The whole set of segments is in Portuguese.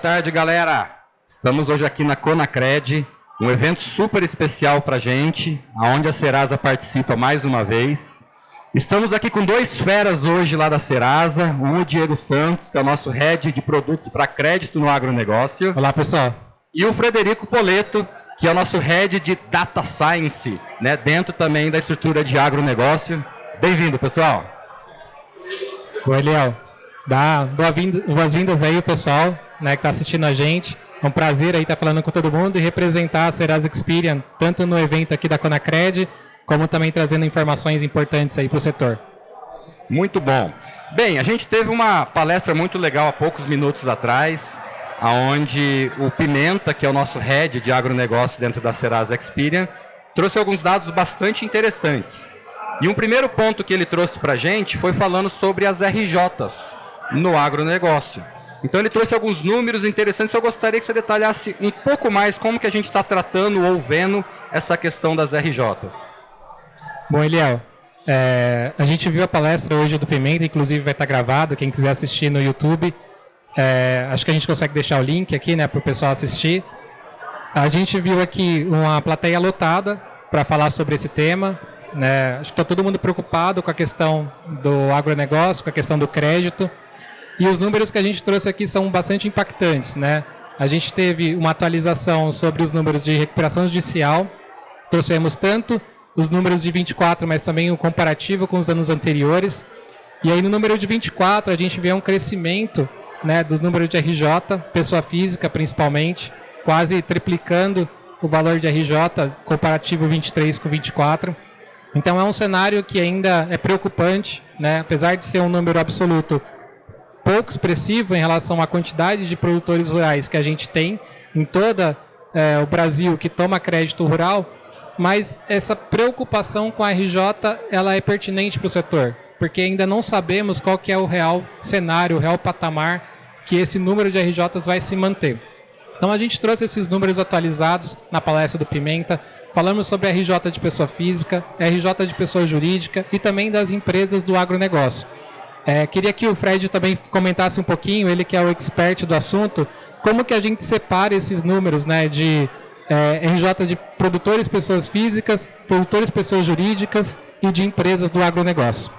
tarde, galera. Estamos hoje aqui na Conacred, um evento super especial para a gente, onde a Serasa participa mais uma vez. Estamos aqui com dois feras hoje lá da Serasa, o Diego Santos, que é o nosso Head de Produtos para Crédito no Agronegócio. Olá, pessoal. E o Frederico Poleto, que é o nosso Head de Data Science, né, dentro também da estrutura de agronegócio. Bem-vindo, pessoal. Oi, Eliel. Dá boas-vindas aí, pessoal, né, que está assistindo a gente. É um prazer aí estar falando com todo mundo e representar a Serasa Experian, tanto no evento aqui da Conacred, como também trazendo informações importantes aí para o setor. Muito bom. Bem, a gente teve uma palestra muito legal há poucos minutos atrás, onde o Pimenta, que é o nosso Head de agronegócio dentro da Serasa Experian, trouxe alguns dados bastante interessantes. E um primeiro ponto que ele trouxe para a gente foi falando sobre as RJs no agronegócio. Então ele trouxe alguns números interessantes. Eu gostaria que você detalhasse um pouco mais como que a gente está tratando ou vendo essa questão das RJs. Bom, Eliel, a gente viu a palestra hoje do Pimenta, inclusive vai estar gravado, quem quiser assistir no YouTube. Acho que a gente consegue deixar o link aqui, né, para o pessoal assistir. A gente viu aqui uma plateia lotada para falar sobre esse tema. Né? Acho que está todo mundo preocupado com a questão do agronegócio, com a questão do crédito. E os números que a gente trouxe aqui são bastante impactantes, né? A gente teve uma atualização sobre os números de recuperação judicial. Trouxemos tanto os números de 24, mas também o comparativo com os anos anteriores. E aí no número de 24 a gente vê um crescimento, né, dos números de RJ, pessoa física principalmente, quase triplicando o valor de RJ, comparativo 23 com 24. Então é um cenário que ainda é preocupante, né? Apesar de ser um número absoluto pouco expressivo em relação à quantidade de produtores rurais que a gente tem em todo o Brasil que toma crédito rural, mas essa preocupação com a RJ ela é pertinente para o setor, porque ainda não sabemos qual que é o real cenário, o real patamar que esse número de RJs vai se manter. Então a gente trouxe esses números atualizados na palestra do Pimenta. Falamos sobre RJ de pessoa física, RJ de pessoa jurídica e também das empresas do agronegócio. Queria que o Fred também comentasse um pouquinho, ele que é o expert do assunto, como que a gente separa esses números, né, de RJ de produtores pessoas físicas, produtores pessoas jurídicas e de empresas do agronegócio.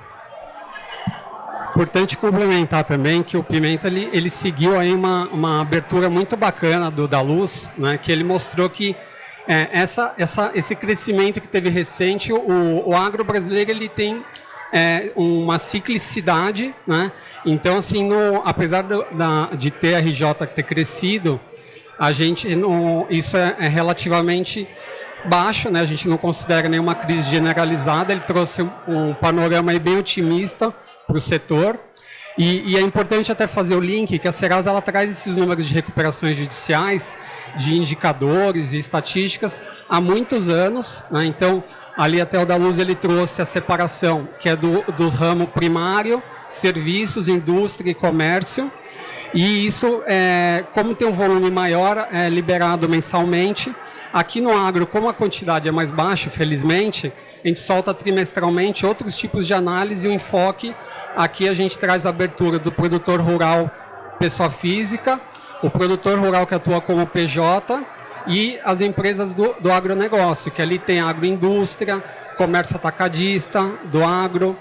Importante complementar também que o Pimenta ele seguiu aí uma abertura muito bacana da Luz, né, que ele mostrou que esse crescimento que teve recente, o agro brasileiro ele tem uma ciclicidade, né? Então, assim, apesar de ter a RJ ter crescido, isso é relativamente baixo, né? A gente não considera nenhuma crise generalizada. Ele trouxe um panorama aí bem otimista para o setor. E é importante até fazer o link que a Serasa ela traz esses números de recuperações judiciais, de indicadores e estatísticas há muitos anos, né? Então, ali até o da Luz ele trouxe a separação, que é do ramo primário, serviços, indústria e comércio. E isso, como tem um volume maior, liberado mensalmente. Aqui no agro, como a quantidade é mais baixa, felizmente, a gente solta trimestralmente outros tipos de análise e o enfoque. Aqui a gente traz a abertura do produtor rural, pessoa física, o produtor rural que atua como PJ e as empresas do agronegócio, que ali tem agroindústria, comércio atacadista, do agro,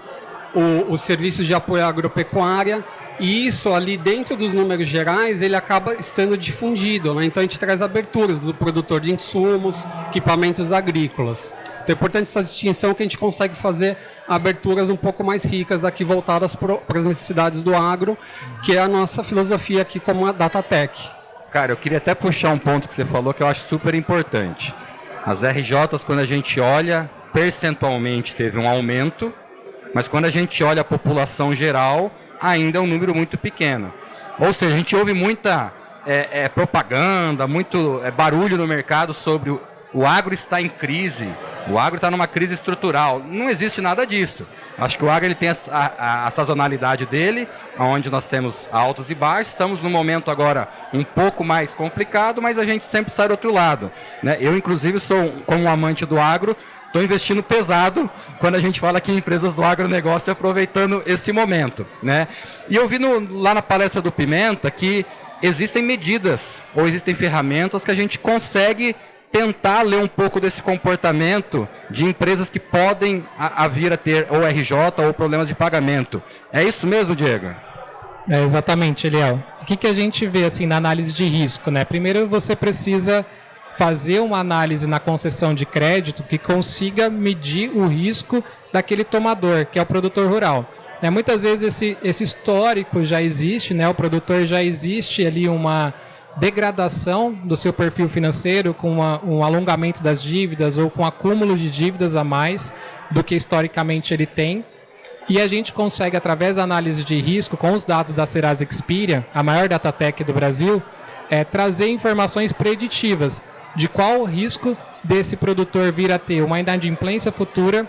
os serviços de apoio à agropecuária, e isso ali dentro dos números gerais ele acaba estando difundido, né? Então a gente traz aberturas do produtor de insumos, equipamentos agrícolas. Então é importante essa distinção que a gente consegue fazer aberturas um pouco mais ricas aqui voltadas para as necessidades do agro, que é a nossa filosofia aqui como a Datatec. Cara, eu queria até puxar um ponto que você falou que eu acho super importante. As RJs, quando a gente olha, percentualmente teve um aumento, mas quando a gente olha a população geral, ainda é um número muito pequeno. Ou seja, a gente ouve muita propaganda, muito barulho no mercado sobre o agro está em crise, o agro está numa crise estrutural. Não existe nada disso. Acho que o agro ele tem a sazonalidade dele, onde nós temos altos e baixos. Estamos num momento agora um pouco mais complicado, mas a gente sempre sai do outro lado, né? Eu, inclusive, sou como um amante do agro, estou investindo pesado quando a gente fala que empresas do agronegócio aproveitando esse momento, né? E eu vi lá na palestra do Pimenta que existem medidas ou existem ferramentas que a gente consegue tentar ler um pouco desse comportamento de empresas que podem vir a ter ou RJ ou problemas de pagamento. É isso mesmo, Diego? Exatamente, Eliel. O que a gente vê assim, na análise de risco, né? Primeiro você precisa fazer uma análise na concessão de crédito que consiga medir o risco daquele tomador, que é o produtor rural. Muitas vezes esse histórico já existe, né? O produtor já existe ali uma degradação do seu perfil financeiro com um alongamento das dívidas ou com acúmulo de dívidas a mais do que historicamente ele tem. E a gente consegue, através da análise de risco, com os dados da Serasa Experian, a maior datatec do Brasil, trazer informações preditivas de qual o risco desse produtor vir a ter uma inadimplência futura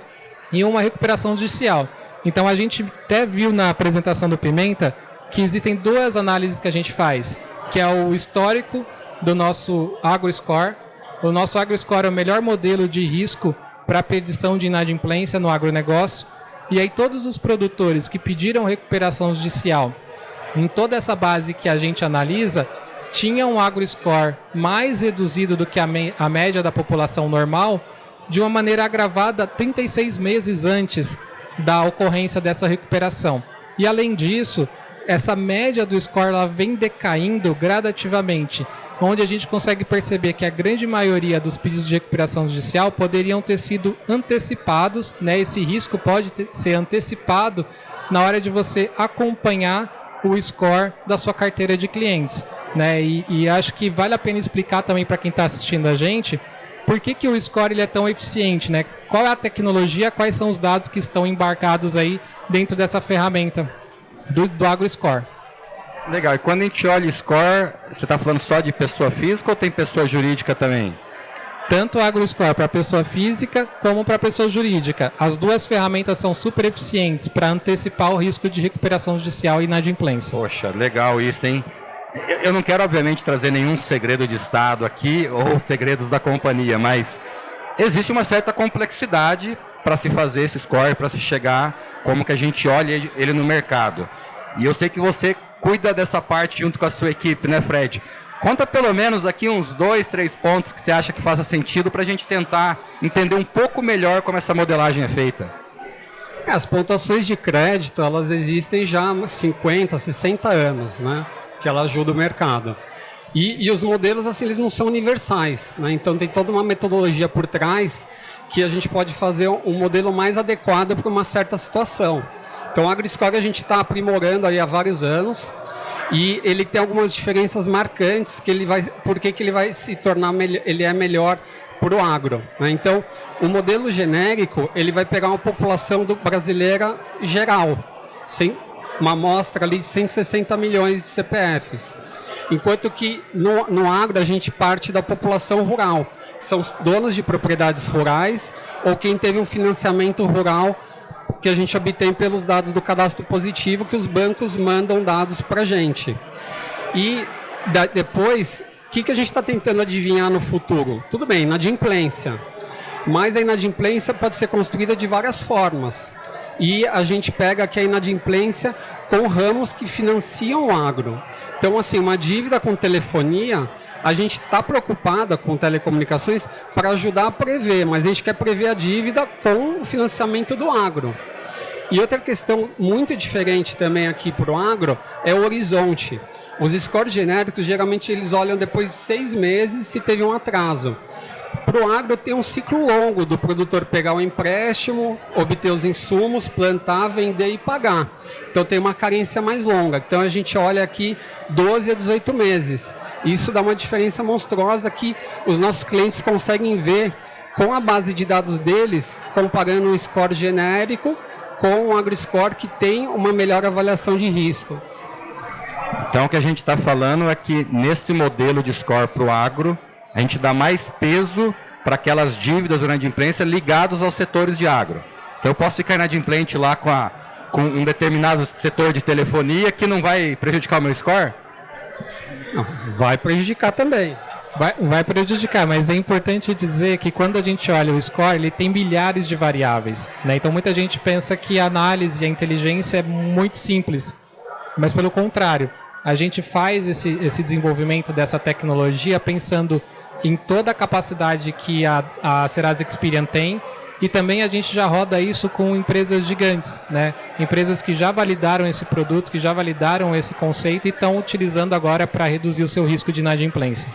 e uma recuperação judicial. Então a gente até viu na apresentação do Pimenta que existem duas análises que a gente faz, que é o histórico do nosso AgroScore. O nosso AgroScore é o melhor modelo de risco para a predição de inadimplência no agronegócio. E aí todos os produtores que pediram recuperação judicial, em toda essa base que a gente analisa, tinham um AgroScore mais reduzido do que a média da população normal, de uma maneira agravada 36 meses antes da ocorrência dessa recuperação. E além disso, essa média do score ela vem decaindo gradativamente, onde a gente consegue perceber que a grande maioria dos pedidos de recuperação judicial poderiam ter sido antecipados, né? Esse risco pode ser antecipado na hora de você acompanhar o score da sua carteira de clientes, né? E acho que vale a pena explicar também para quem está assistindo a gente por que o score ele é tão eficiente, né? Qual é a tecnologia, quais são os dados que estão embarcados aí dentro dessa ferramenta do AgroScore. Legal, e quando a gente olha score, você está falando só de pessoa física ou tem pessoa jurídica também? Tanto o AgroScore para pessoa física como para pessoa jurídica. As duas ferramentas são super eficientes para antecipar o risco de recuperação judicial e inadimplência. Poxa, legal isso, hein? Eu não quero, obviamente, trazer nenhum segredo de Estado aqui ou segredos da companhia, mas existe uma certa complexidade para se fazer esse score, para se chegar como que a gente olha ele no mercado. E eu sei que você cuida dessa parte junto com a sua equipe, né, Fred? Conta pelo menos aqui uns 2, 3 pontos que você acha que faça sentido para a gente tentar entender um pouco melhor como essa modelagem é feita. As pontuações de crédito, elas existem já há 50, 60 anos, né? Que ela ajuda o mercado. E os modelos, assim, eles não são universais, né? Então tem toda uma metodologia por trás que a gente pode fazer um modelo mais adequado para uma certa situação. Então o AgroScore a gente está aprimorando aí há vários anos e ele tem algumas diferenças marcantes que ele vai, por que ele vai se tornar ele é melhor para o agro, né? Então o modelo genérico ele vai pegar uma população brasileira geral, uma amostra ali de 160 milhões de CPFs, enquanto que no agro a gente parte da população rural, que são os donos de propriedades rurais ou quem teve um financiamento rural que a gente obtém pelos dados do cadastro positivo, que os bancos mandam dados para a gente. E depois, o que a gente está tentando adivinhar no futuro? Tudo bem, inadimplência. Mas a inadimplência pode ser construída de várias formas. E a gente pega aqui a inadimplência com ramos que financiam o agro. Então, assim, uma dívida com telefonia, a gente está preocupada com telecomunicações para ajudar a prever, mas a gente quer prever a dívida com o financiamento do agro. E outra questão muito diferente também aqui para o agro é o horizonte. Os scores genéricos, geralmente, eles olham depois de 6 meses se teve um atraso. Para o agro tem um ciclo longo do produtor pegar o empréstimo, obter os insumos, plantar, vender e pagar. Então tem uma carência mais longa. Então a gente olha aqui 12 a 18 meses. Isso dá uma diferença monstruosa que os nossos clientes conseguem ver com a base de dados deles, comparando um score genérico com um AgroScore que tem uma melhor avaliação de risco. Então o que a gente está falando é que nesse modelo de score para o agro, a gente dá mais peso para aquelas dívidas durante a inadimplência ligadas aos setores de agro. Então eu posso ficar inadimplente lá com um determinado setor de telefonia que não vai prejudicar o meu score? Não, vai prejudicar também. Vai prejudicar, mas é importante dizer que quando a gente olha o score, ele tem milhares de variáveis, né? Então muita gente pensa que a análise e a inteligência é muito simples, mas pelo contrário. a gente faz esse desenvolvimento dessa tecnologia pensando em toda a capacidade que a Serasa Experian tem, e também a gente já roda isso com empresas gigantes, né? Empresas que já validaram esse produto, que já validaram esse conceito e estão utilizando agora para reduzir o seu risco de inadimplência.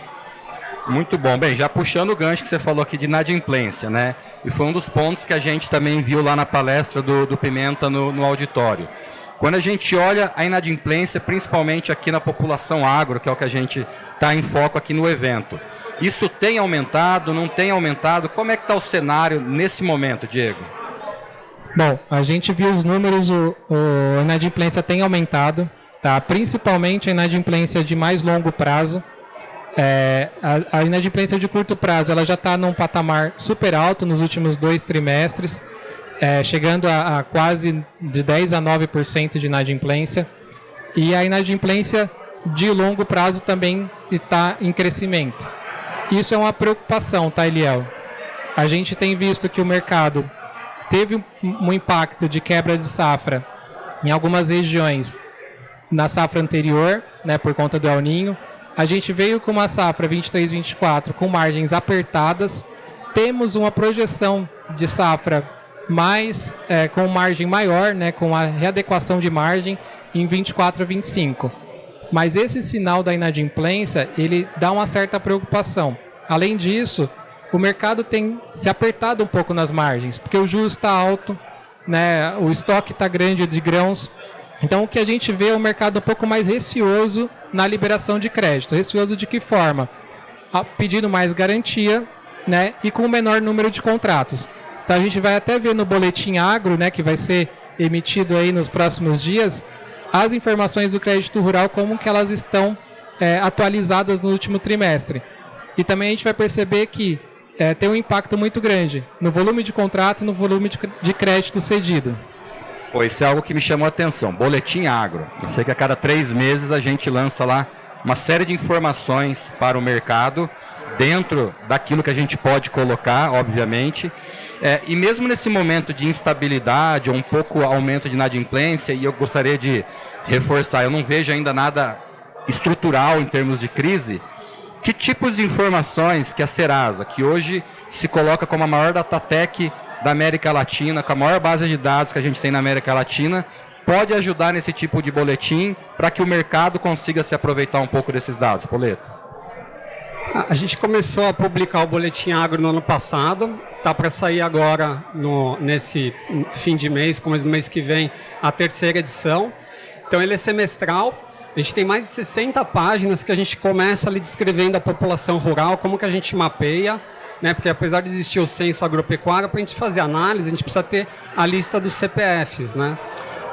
Muito bom. Bem, já puxando o gancho que você falou aqui de inadimplência, né? E foi um dos pontos que a gente também viu lá na palestra do Pimenta no auditório. Quando a gente olha a inadimplência, principalmente aqui na população agro, que é o que a gente está em foco aqui no evento, isso tem aumentado, não tem aumentado? Como é que está o cenário nesse momento, Diego? Bom, a gente viu os números, a inadimplência tem aumentado, tá? Principalmente a inadimplência de mais longo prazo. A inadimplência de curto prazo ela já está num patamar super alto nos últimos 2 trimestres, chegando a quase de 10% a 9% de inadimplência. E a inadimplência de longo prazo também está em crescimento. Isso é uma preocupação, tá, Eliel? A gente tem visto que o mercado teve um impacto de quebra de safra em algumas regiões na safra anterior, né, por conta do El Niño. A gente veio com uma safra 23-24 com margens apertadas. Temos uma projeção de safra com margem maior, né, com a readequação de margem em 24-25. Mas esse sinal da inadimplência, ele dá uma certa preocupação. Além disso, o mercado tem se apertado um pouco nas margens, porque o juros está alto, né, o estoque está grande de grãos. Então, o que a gente vê é um mercado um pouco mais receoso na liberação de crédito. Receoso de que forma? Pedindo mais garantia, né, e com um menor número de contratos. Então, a gente vai até ver no Boletim Agro, né, que vai ser emitido aí nos próximos dias, as informações do crédito rural, como que elas estão atualizadas no último trimestre. E também a gente vai perceber que tem um impacto muito grande no volume de contrato e no volume de crédito cedido. Pô, isso é algo que me chamou a atenção. Boletim Agro. Eu sei que a cada 3 meses a gente lança lá uma série de informações para o mercado, dentro daquilo que a gente pode colocar, obviamente. E mesmo nesse momento de instabilidade, ou um pouco aumento de inadimplência, e eu gostaria de reforçar, eu não vejo ainda nada estrutural em termos de crise. Que tipos de informações que a Serasa, que hoje se coloca como a maior datatec da América Latina, com a maior base de dados que a gente tem na América Latina, pode ajudar nesse tipo de boletim para que o mercado consiga se aproveitar um pouco desses dados, Poleto? A gente começou a publicar o Boletim Agro no ano passado, está para sair agora, nesse fim de mês, começo do mês que vem, a 3ª edição. Então ele é semestral, a gente tem mais de 60 páginas que a gente começa ali descrevendo a população rural, como que a gente mapeia, né? Porque apesar de existir o censo agropecuário, para a gente fazer análise, a gente precisa ter a lista dos CPFs, né?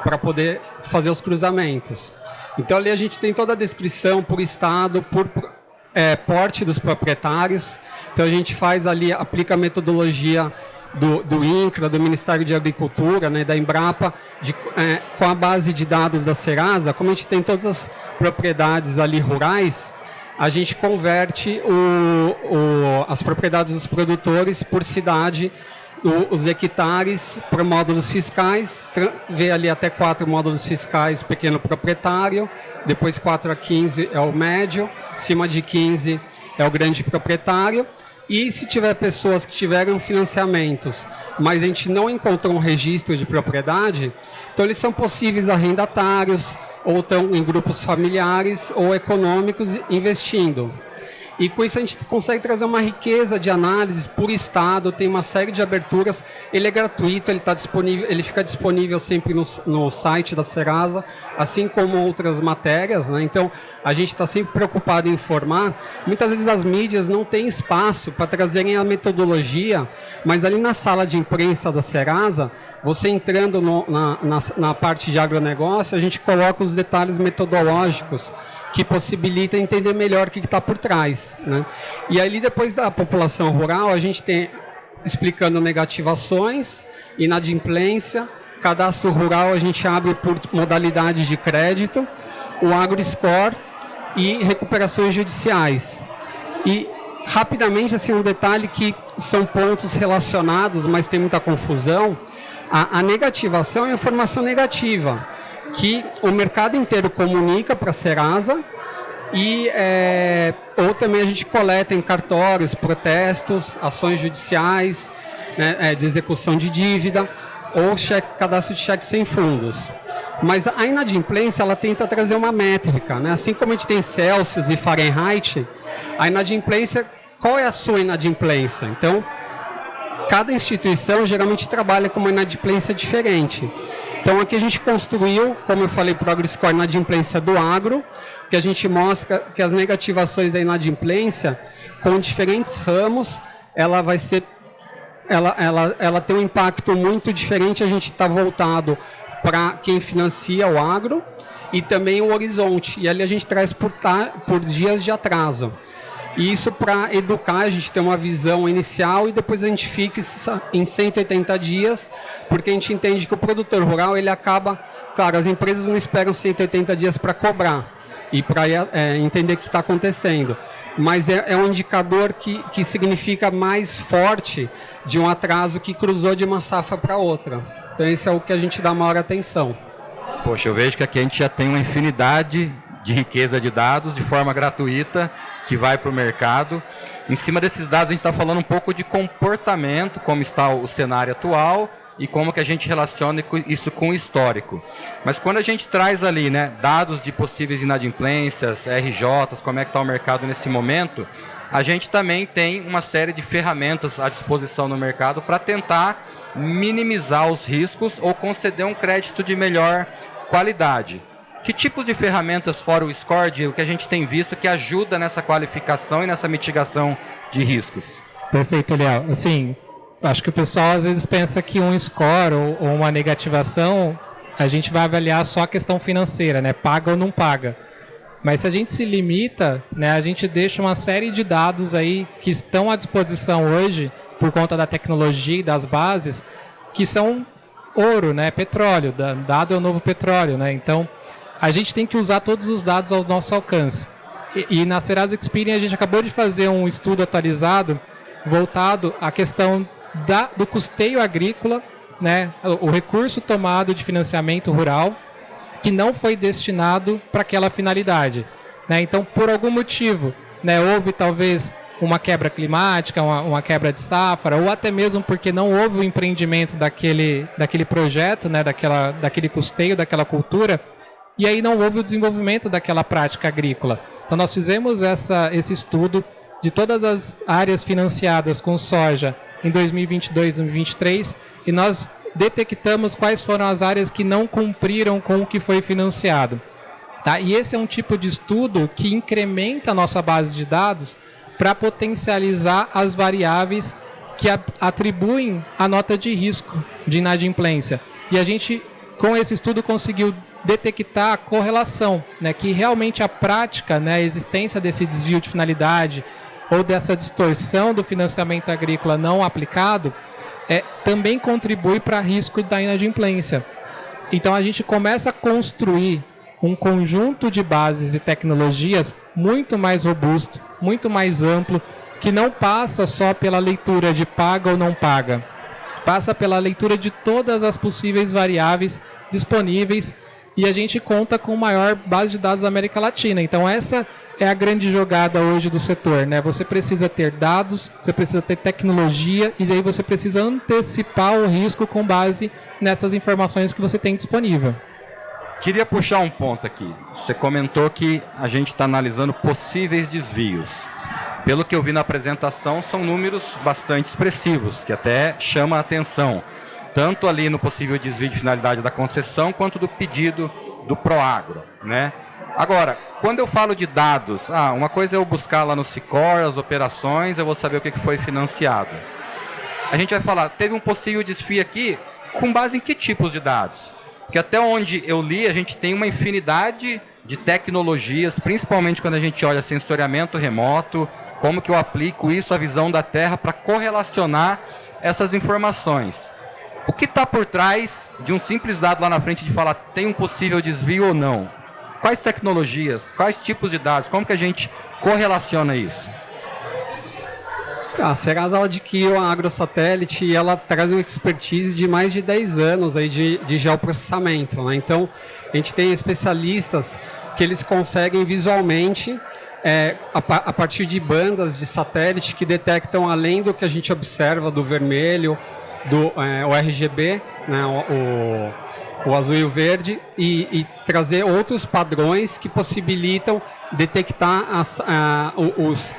Para poder fazer os cruzamentos. Então ali a gente tem toda a descrição por estado, por porte dos proprietários. Então a gente faz ali, aplica a metodologia do INCRA, do Ministério de Agricultura, né, da Embrapa, com a base de dados da Serasa. Como a gente tem todas as propriedades ali rurais, a gente converte as propriedades dos produtores por cidade, os hectares para módulos fiscais, vê ali até 4 módulos fiscais pequeno proprietário, depois 4 a 15 é o médio, acima de 15 é o grande proprietário. E se tiver pessoas que tiveram financiamentos, mas a gente não encontrou um registro de propriedade, então eles são possíveis arrendatários, ou estão em grupos familiares ou econômicos investindo. E com isso a gente consegue trazer uma riqueza de análises por estado, tem uma série de aberturas, ele é gratuito, ele fica disponível sempre no site da Serasa, assim como outras matérias, né? Então a gente está sempre preocupado em informar. Muitas vezes as mídias não têm espaço para trazerem a metodologia, mas ali na sala de imprensa da Serasa, você entrando na parte de agronegócio, a gente coloca os detalhes metodológicos que possibilita entender melhor o que está por trás, né? E aí depois da população rural, a gente tem explicando negativações, inadimplência, cadastro rural a gente abre por modalidade de crédito, o AgroScore e recuperações judiciais. E rapidamente, assim, um detalhe que são pontos relacionados, mas tem muita confusão, a negativação é a informação negativa, que o mercado inteiro comunica para a Serasa e ou também a gente coleta em cartórios, protestos, ações judiciais, né, de execução de dívida ou cadastro de cheque sem fundos. Mas a inadimplência, ela tenta trazer uma métrica, né? Assim como a gente tem Celsius e Fahrenheit, a inadimplência, qual é a sua inadimplência? Então, cada instituição geralmente trabalha com uma inadimplência diferente. Então, aqui a gente construiu, como eu falei, Progress Score inadimplência do agro, que a gente mostra que as negativações da inadimplência, com diferentes ramos, ela vai ser, ela tem um impacto muito diferente. A gente está voltado para quem financia o agro e também o horizonte. E ali a gente traz por dias de atraso. E isso para educar, a gente tem uma visão inicial e depois a gente fixa em 180 dias, porque a gente entende que o produtor rural, ele acaba... Claro, as empresas não esperam 180 dias para cobrar e para entender o que está acontecendo. Mas é um indicador que significa mais forte de um atraso que cruzou de uma safra para outra. Então esse é o que a gente dá maior atenção. Poxa, eu vejo que aqui a gente já tem uma infinidade de riqueza de dados de forma gratuita que vai para o mercado. Em cima desses dados a gente está falando um pouco de comportamento, como está o cenário atual e como que a gente relaciona isso com o histórico. Mas quando a gente traz ali, né, dados de possíveis inadimplências, RJs, como é que está o mercado nesse momento, a gente também tem uma série de ferramentas à disposição no mercado para tentar minimizar os riscos ou conceder um crédito de melhor qualidade. Que tipos de ferramentas, fora o score, Diego, que a gente tem visto que ajuda nessa qualificação e nessa mitigação de riscos? Perfeito, Léo. Assim, acho que o pessoal às vezes pensa que um score ou uma negativação, a gente vai avaliar só a questão financeira, né? Paga ou não paga. Mas se a gente se limita, né, a gente deixa uma série de dados aí que estão à disposição hoje, por conta da tecnologia e das bases, que são ouro, né? Petróleo. Dado é o novo petróleo, né? Então, a gente tem que usar todos os dados ao nosso alcance. E na Serasa Experian a gente acabou de fazer um estudo atualizado voltado à questão do custeio agrícola, né, o recurso tomado de financiamento rural que não foi destinado para aquela finalidade, né? Então, por algum motivo, né, houve talvez uma quebra climática, uma quebra de safra, ou até mesmo porque não houve o empreendimento daquele projeto, né, daquele custeio, daquela cultura, e aí não houve o desenvolvimento daquela prática agrícola. Então nós fizemos esse estudo de todas as áreas financiadas com soja em 2022 e 2023 e nós detectamos quais foram as áreas que não cumpriram com o que foi financiado. Tá? E esse é um tipo de estudo que incrementa a nossa base de dados para potencializar as variáveis que atribuem a nota de risco de inadimplência. E a gente, com esse estudo, conseguiu detectar a correlação, né, que realmente a prática, né, a existência desse desvio de finalidade ou dessa distorção do financiamento agrícola não aplicado também contribui para risco da inadimplência. Então a gente começa a construir um conjunto de bases e tecnologias muito mais robusto, muito mais amplo, que não passa só pela leitura de paga ou não paga, passa pela leitura de todas as possíveis variáveis disponíveis. E a gente conta com a maior base de dados da América Latina. Então essa é a grande jogada hoje do setor, né? Você precisa ter dados, você precisa ter tecnologia e daí você precisa antecipar o risco com base nessas informações que você tem disponível. Queria puxar um ponto aqui. Você comentou que a gente está analisando possíveis desvios. Pelo que eu vi na apresentação, são números bastante expressivos, que até chamam a atenção. Tanto ali no possível desvio de finalidade da concessão, quanto do pedido do Proagro, né? Agora, quando eu falo de dados, uma coisa é eu buscar lá no Sicor as operações, eu vou saber o que foi financiado. A gente vai falar, teve um possível desvio aqui, com base em que tipos de dados? Porque até onde eu li, a gente tem uma infinidade de tecnologias, principalmente quando a gente olha sensoriamento remoto, como que eu aplico isso à visão da Terra para correlacionar essas informações. O que está por trás de um simples dado lá na frente de falar tem um possível desvio ou não? Quais tecnologias, quais tipos de dados, como que a gente correlaciona isso? A Serasa adquiriu a AgroSatélite e ela traz uma expertise de mais de 10 anos aí de geoprocessamento, né? Então, a gente tem especialistas que eles conseguem visualmente, a partir de bandas de satélite que detectam, além do que a gente observa do vermelho, o RGB, né, o azul e o verde, e trazer outros padrões que possibilitam detectar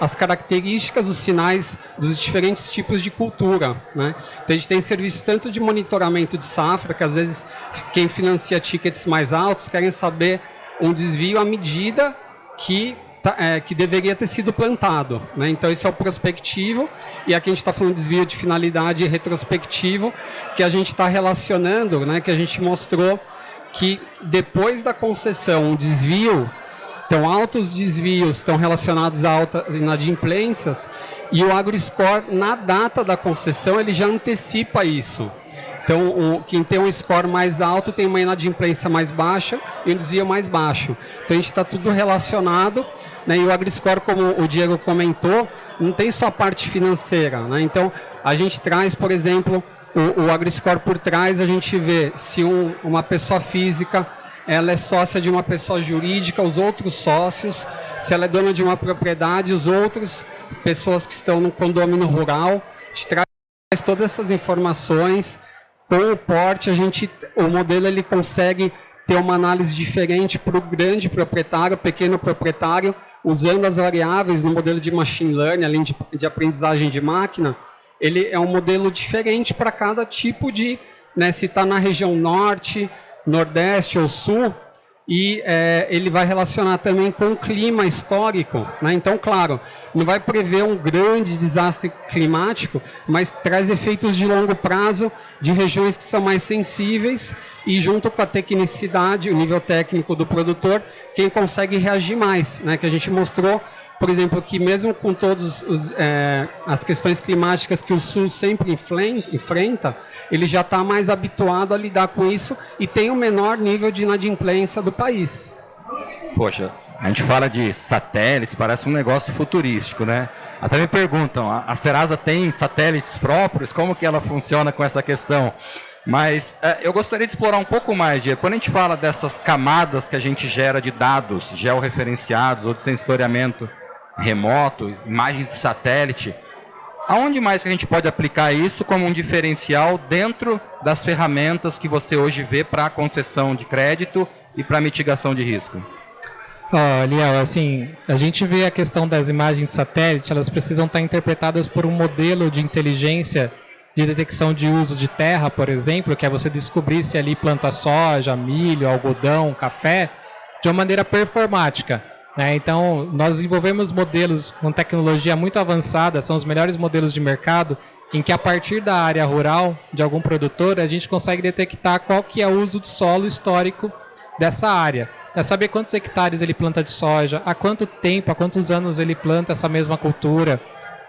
as características, os sinais dos diferentes tipos de cultura, né? Então a gente tem serviços tanto de monitoramento de safra, que às vezes quem financia tickets mais altos querem saber um desvio à medida que deveria ter sido plantado, né? Então isso é o prospectivo, e aqui a gente está falando de desvio de finalidade retrospectivo, que a gente está relacionando, né, que a gente mostrou que depois da concessão, um desvio, então altos desvios estão relacionados a altas inadimplências, e o AgroScore, na data da concessão, ele já antecipa isso. Então, quem tem um score mais alto tem uma inadimplência mais baixa e um desvio mais baixo. Então, a gente está tudo relacionado, né? E o AgroScore, como o Diego comentou, não tem só a parte financeira, né? Então, a gente traz, por exemplo, o AgroScore por trás, a gente vê se uma pessoa física ela é sócia de uma pessoa jurídica, os outros sócios, se ela é dona de uma propriedade, os outros pessoas que estão no condomínio rural. A gente traz todas essas informações. Com o porte, o modelo ele consegue ter uma análise diferente para o grande proprietário, pequeno proprietário, usando as variáveis no modelo de machine learning, além de aprendizagem de máquina. Ele é um modelo diferente para cada tipo de, né, se está na região norte, nordeste ou sul, e ele vai relacionar também com o clima histórico, né? Então, claro, não vai prever um grande desastre climático, mas traz efeitos de longo prazo de regiões que são mais sensíveis, e junto com a tecnicidade, o nível técnico do produtor, quem consegue reagir mais, né? Que a gente mostrou, por exemplo, que mesmo com todas as questões climáticas que o Sul sempre enfrenta, ele já está mais habituado a lidar com isso e tem o menor nível de inadimplência do país. Poxa, a gente fala de satélites, parece um negócio futurístico, né? Até me perguntam, a Serasa tem satélites próprios? Como que ela funciona com essa questão? Mas eu gostaria de explorar um pouco mais, Diego. Quando a gente fala dessas camadas que a gente gera de dados georreferenciados ou de sensoriamento remoto, imagens de satélite, aonde mais que a gente pode aplicar isso como um diferencial dentro das ferramentas que você hoje vê para a concessão de crédito e para a mitigação de risco? Liel, assim, a gente vê a questão das imagens de satélite, elas precisam estar interpretadas por um modelo de inteligência de detecção de uso de terra, por exemplo, que é você descobrir se ali planta soja, milho, algodão, café, de uma maneira performática. Então, nós desenvolvemos modelos com tecnologia muito avançada, são os melhores modelos de mercado, em que a partir da área rural de algum produtor, a gente consegue detectar qual que é o uso de solo histórico dessa área. É saber quantos hectares ele planta de soja, há quanto tempo, há quantos anos ele planta essa mesma cultura,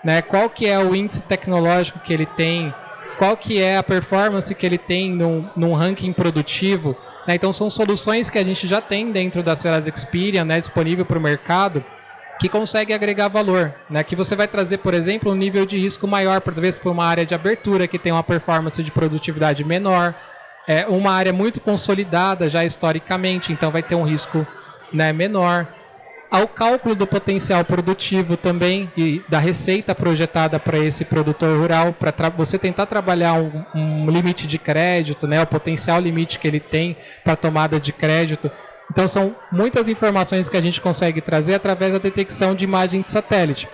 né? Qual que é o índice tecnológico que ele tem, qual que é a performance que ele tem num ranking produtivo. Então, são soluções que a gente já tem dentro da Serasa Experian, né, disponível para o mercado, que consegue agregar valor, né, que você vai trazer, por exemplo, um nível de risco maior, por vezes, para uma área de abertura, que tem uma performance de produtividade menor, uma área muito consolidada já historicamente, então vai ter um risco, né, menor. Ao cálculo do potencial produtivo também e da receita projetada para esse produtor rural, para você tentar trabalhar um limite de crédito, né, o potencial limite que ele tem para tomada de crédito. Então, são muitas informações que a gente consegue trazer através da detecção de imagem de satélite.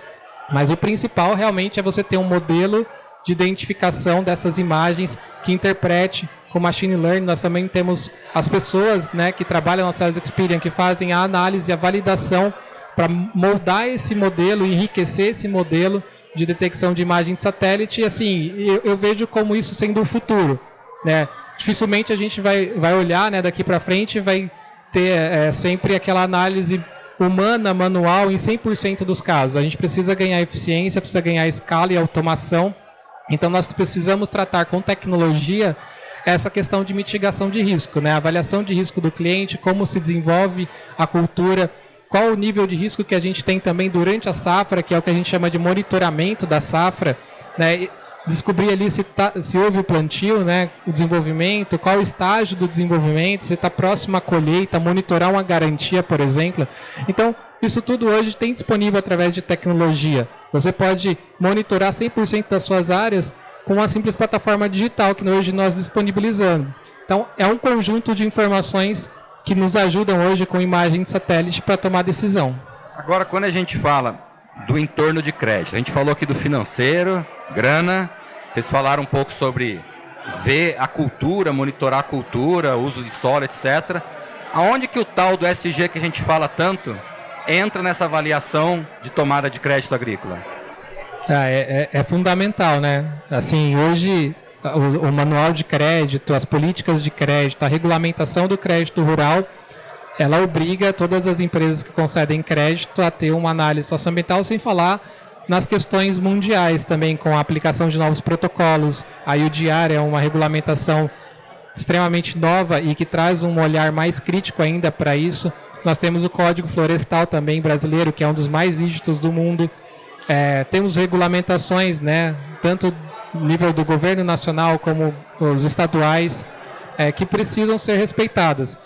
Mas o principal realmente é você ter um modelo de identificação dessas imagens que interprete com machine learning. Nós também temos as pessoas, né, que trabalham na Serasa Experian, que fazem a análise e a validação para moldar esse modelo, enriquecer esse modelo de detecção de imagem de satélite. E assim, eu vejo como isso sendo o futuro, né? Dificilmente a gente vai olhar, né, daqui para frente, vai ter sempre aquela análise humana, manual, em 100% dos casos. A gente precisa ganhar eficiência, precisa ganhar escala e automação. Então, nós precisamos tratar com tecnologia essa questão de mitigação de risco, né? A avaliação de risco do cliente, como se desenvolve a cultura, qual o nível de risco que a gente tem também durante a safra, que é o que a gente chama de monitoramento da safra, né? Descobrir ali se houve o plantio, né? O desenvolvimento, qual o estágio do desenvolvimento, se está próximo à colheita, monitorar uma garantia, por exemplo. Então, isso tudo hoje tem disponível através de tecnologia. Você pode monitorar 100% das suas áreas com uma simples plataforma digital que hoje nós disponibilizamos. Então, é um conjunto de informações que nos ajudam hoje com imagem de satélite para tomar decisão. Agora, quando a gente fala do entorno de crédito, a gente falou aqui do financeiro, grana, vocês falaram um pouco sobre ver a cultura, monitorar a cultura, uso de solo, etc. Aonde que o tal do SG que a gente fala tanto entra nessa avaliação de tomada de crédito agrícola? É fundamental, né? Assim, hoje o manual de crédito, as políticas de crédito, a regulamentação do crédito rural, ela obriga todas as empresas que concedem crédito a ter uma análise socioambiental, sem falar nas questões mundiais também, com a aplicação de novos protocolos. A UDR é uma regulamentação extremamente nova e que traz um olhar mais crítico ainda para isso. Nós temos o Código Florestal também brasileiro, que é um dos mais rígidos do mundo. Temos regulamentações, né, tanto nível do governo nacional como os estaduais, que precisam ser respeitadas.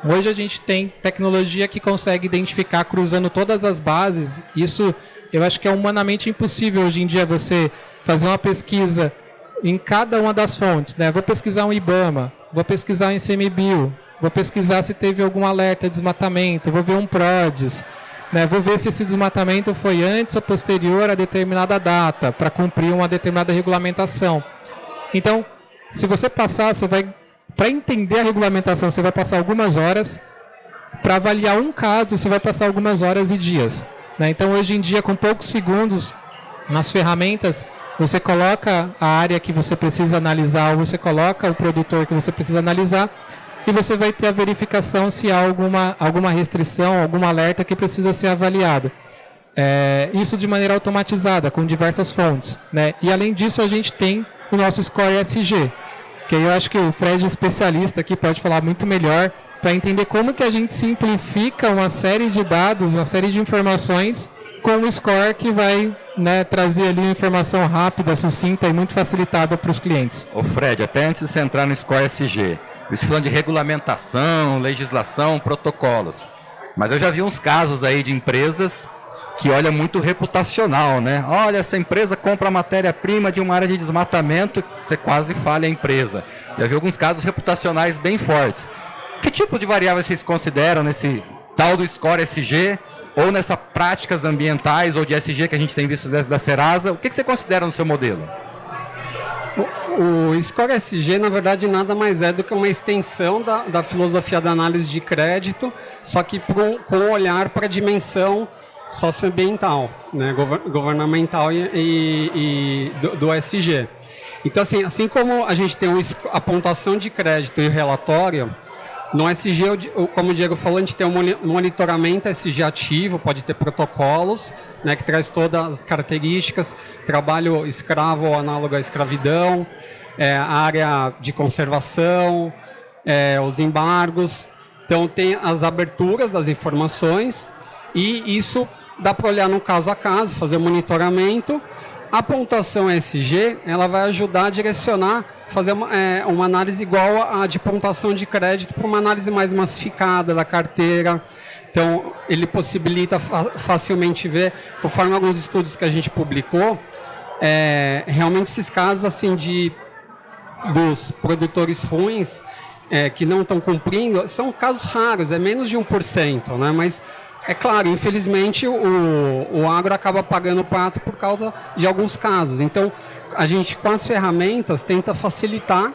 Hoje a gente tem tecnologia que consegue identificar cruzando todas as bases. Isso eu acho que é humanamente impossível hoje em dia você fazer uma pesquisa em cada uma das fontes, né? Vou pesquisar um IBAMA, vou pesquisar um ICMBio, vou pesquisar se teve algum alerta de desmatamento, vou ver um PRODES, né? Vou ver se esse desmatamento foi antes ou posterior a determinada data, para cumprir uma determinada regulamentação. Então, se você passar, para entender a regulamentação, você vai passar algumas horas, para avaliar um caso, você vai passar algumas horas e dias, né? Então, hoje em dia, com poucos segundos, nas ferramentas, você coloca a área que você precisa analisar, ou você coloca o produtor que você precisa analisar, e você vai ter a verificação se há alguma restrição, algum alerta que precisa ser avaliado. Isso de maneira automatizada, com diversas fontes, né? E além disso, a gente tem o nosso Score ESG, que eu acho que o Fred, especialista aqui, pode falar muito melhor, para entender como que a gente simplifica uma série de dados, uma série de informações, com o score que vai, né, trazer ali informação rápida, sucinta e muito facilitada para os clientes. Ô Fred, até antes de você entrar no Score SG, isso falando de regulamentação, legislação, protocolos. Mas eu já vi uns casos aí de empresas que olha muito reputacional, né? Olha, essa empresa compra matéria-prima de uma área de desmatamento, você quase falha a empresa. Já vi alguns casos reputacionais bem fortes. Que tipo de variáveis vocês consideram nesse tal do Score SG, ou nessas práticas ambientais ou de SG que a gente tem visto da Serasa? O que você considera no seu modelo? O Score SG, na verdade, nada mais é do que uma extensão da filosofia da análise de crédito, só que com um olhar para a dimensão socioambiental, né, governamental e do SG. Então, assim como a gente tem a pontuação de crédito e o relatório, no SG, como o Diego falou, a gente tem um monitoramento SG ativo, pode ter protocolos, né, que traz todas as características, trabalho escravo ou análogo à escravidão, a área de conservação, os embargos. Então, tem as aberturas das informações e isso dá para olhar no caso a caso, fazer o monitoramento. A pontuação ESG, ela vai ajudar a direcionar, fazer uma análise igual a de pontuação de crédito para uma análise mais massificada da carteira. Então, ele possibilita facilmente ver, conforme alguns estudos que a gente publicou, realmente esses casos assim dos produtores ruins que não estão cumprindo, são casos raros, é menos de 1%, né? Mas é claro, infelizmente o agro acaba pagando o pato por causa de alguns casos. Então, a gente com as ferramentas tenta facilitar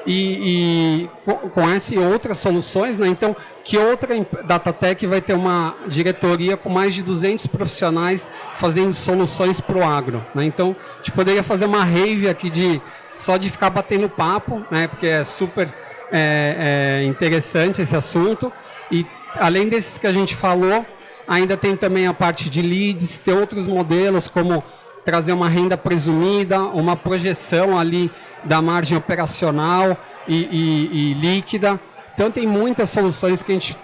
e com essa e outras soluções, né? Então, que outra Datatec vai ter uma diretoria com mais de 200 profissionais fazendo soluções para o agro, né? Então, a gente poderia fazer uma rave aqui só de ficar batendo papo, né? Porque é super interessante esse assunto. E além desses que a gente falou, ainda tem também a parte de leads, tem outros modelos como trazer uma renda presumida, uma projeção ali da margem operacional e líquida, Então tem muitas soluções que a gente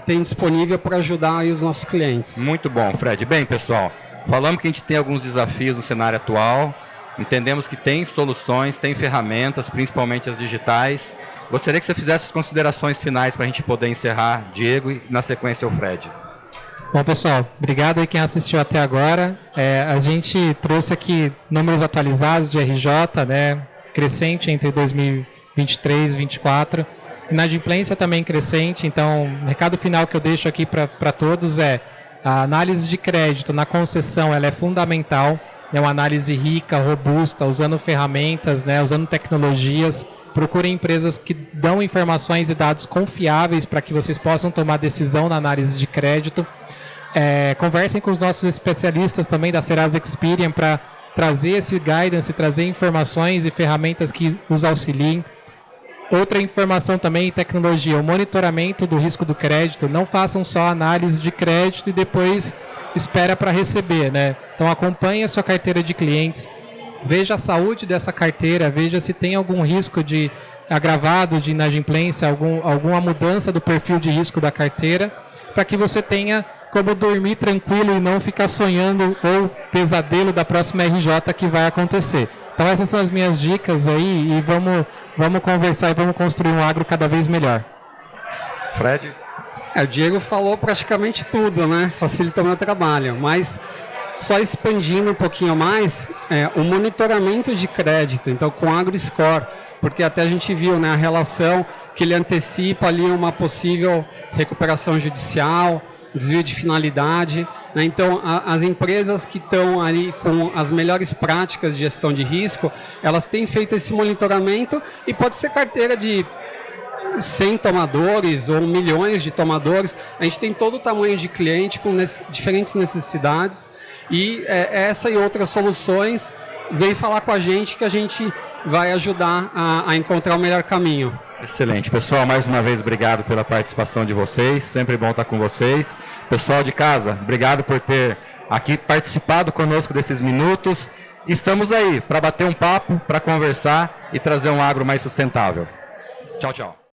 tem disponível para ajudar aí os nossos clientes. Muito bom, Fred. Bem, pessoal, falamos que a gente tem alguns desafios no cenário atual, entendemos que tem soluções, tem ferramentas, principalmente as digitais. Gostaria que você fizesse as considerações finais para a gente poder encerrar, Diego, e na sequência o Fred. Bom, pessoal, obrigado aí quem assistiu até agora. A gente trouxe aqui números atualizados de RJ, né, crescente entre 2023 e 2024. Inadimplência também crescente, então o recado final que eu deixo aqui para todos é a análise de crédito na concessão, ela é fundamental, é uma análise rica, robusta, usando ferramentas, né, usando tecnologias. Procurem empresas que dão informações e dados confiáveis para que vocês possam tomar decisão na análise de crédito. Conversem com os nossos especialistas também da Serasa Experian para trazer esse guidance, trazer informações e ferramentas que os auxiliem. Outra informação também, tecnologia, o monitoramento do risco do crédito. Não façam só análise de crédito e depois espera para receber, né? Então acompanhe a sua carteira de clientes, veja a saúde dessa carteira, veja se tem algum risco de agravado de inadimplência, alguma mudança do perfil de risco da carteira, para que você tenha como dormir tranquilo e não ficar sonhando ou pesadelo da próxima RJ que vai acontecer. Então essas são as minhas dicas aí e vamos conversar e vamos construir um agro cada vez melhor. Fred? O Diego falou praticamente tudo, né? Facilita o meu trabalho, mas só expandindo um pouquinho mais, o monitoramento de crédito, então com AgroScore, porque até a gente viu, né, a relação que ele antecipa ali uma possível recuperação judicial, desvio de finalidade, né? Então as empresas que estão ali com as melhores práticas de gestão de risco, elas têm feito esse monitoramento e pode ser carteira de 100 tomadores ou milhões de tomadores. A gente tem todo o tamanho de cliente com diferentes necessidades e essa e outras soluções vem falar com a gente que a gente vai ajudar a encontrar o melhor caminho. Excelente. Pessoal, mais uma vez, obrigado pela participação de vocês. Sempre bom estar com vocês. Pessoal de casa, obrigado por ter aqui participado conosco desses minutos. Estamos aí para bater um papo, para conversar e trazer um agro mais sustentável. Tchau, tchau.